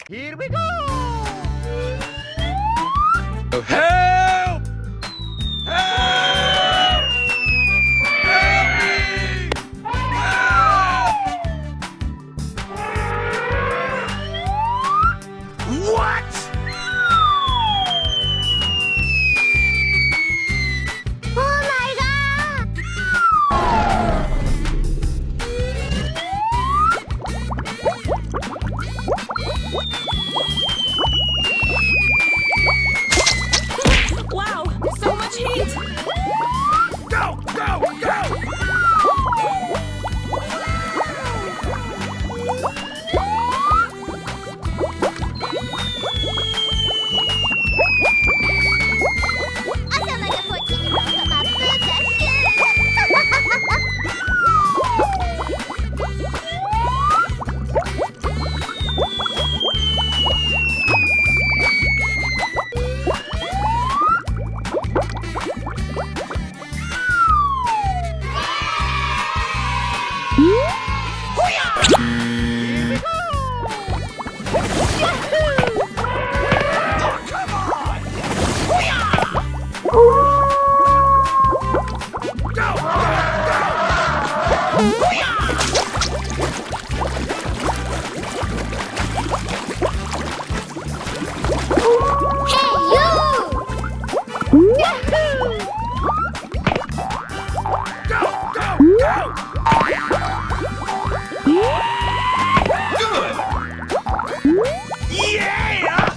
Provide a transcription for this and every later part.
Here we go! Help! Help! Help me! Help! What? Oh my god! Wow, so much heat! Go! Go! Go! I sound like a 14-year-old, but my boobs are huge! Hey, you! Yahoo! Go! Go! Go! Good! Yeah! Go!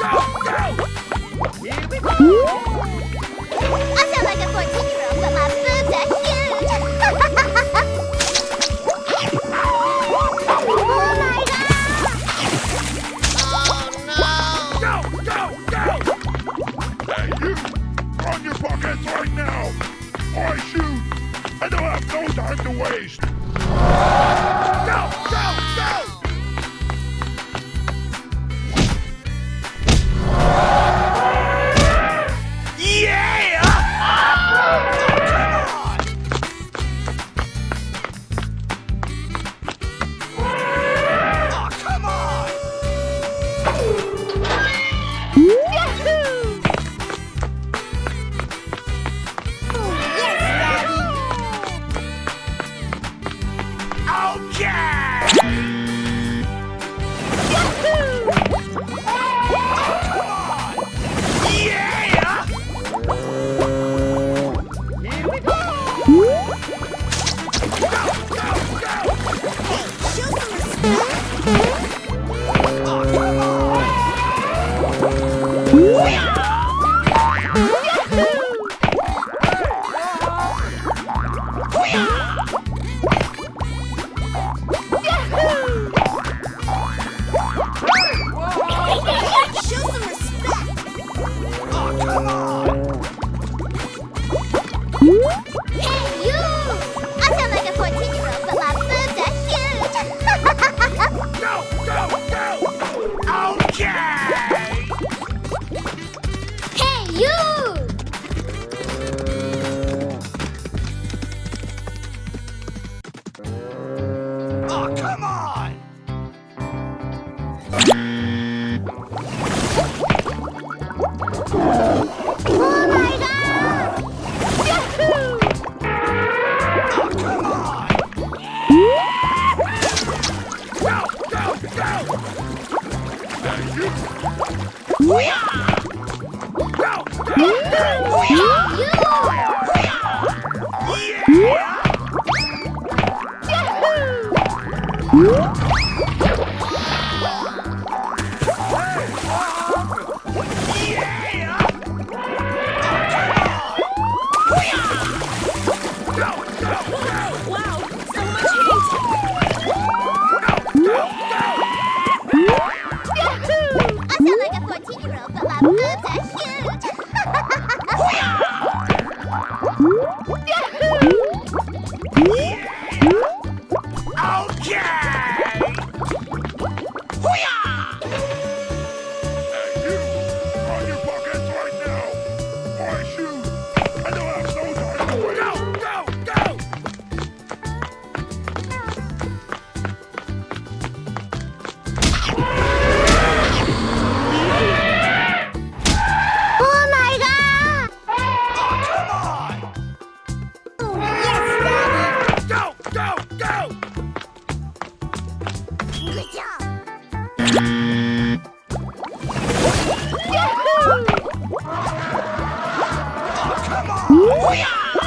Go! Go! Here we go! I sound like a 14-year-old, but my boobs are huge! Oh my god! Go! Go! Go! Hey, you! On your buckets right now! Or I shoot! I don't have no time to waste! Go! Go! Go! Yeah! Oh, come on! Yahoo! Oh, yes, Daddy! Okay! Yahoo! Yeah! Here we go! Go! Go! Go! Show some respect! Oh, come on! Show some respect! Oh, come on! Hey, you! I sound like a 14-year-old, but my boobs are huge! Go! Go! Go! Okay! Hey, you! Oh, come on! Oh my god! Yahoo! Oh, come on! Go! Go! Go! Hey, you! Go! Go! Go! Hey, you! Yeah! Yeah! Go! Go! Go! Wow, so much heat! Go! Go! Yahoo! I sound like a 14-year-old, but my boobs are huge! Yahoo! Okay! Go! Go! Go! Booyah!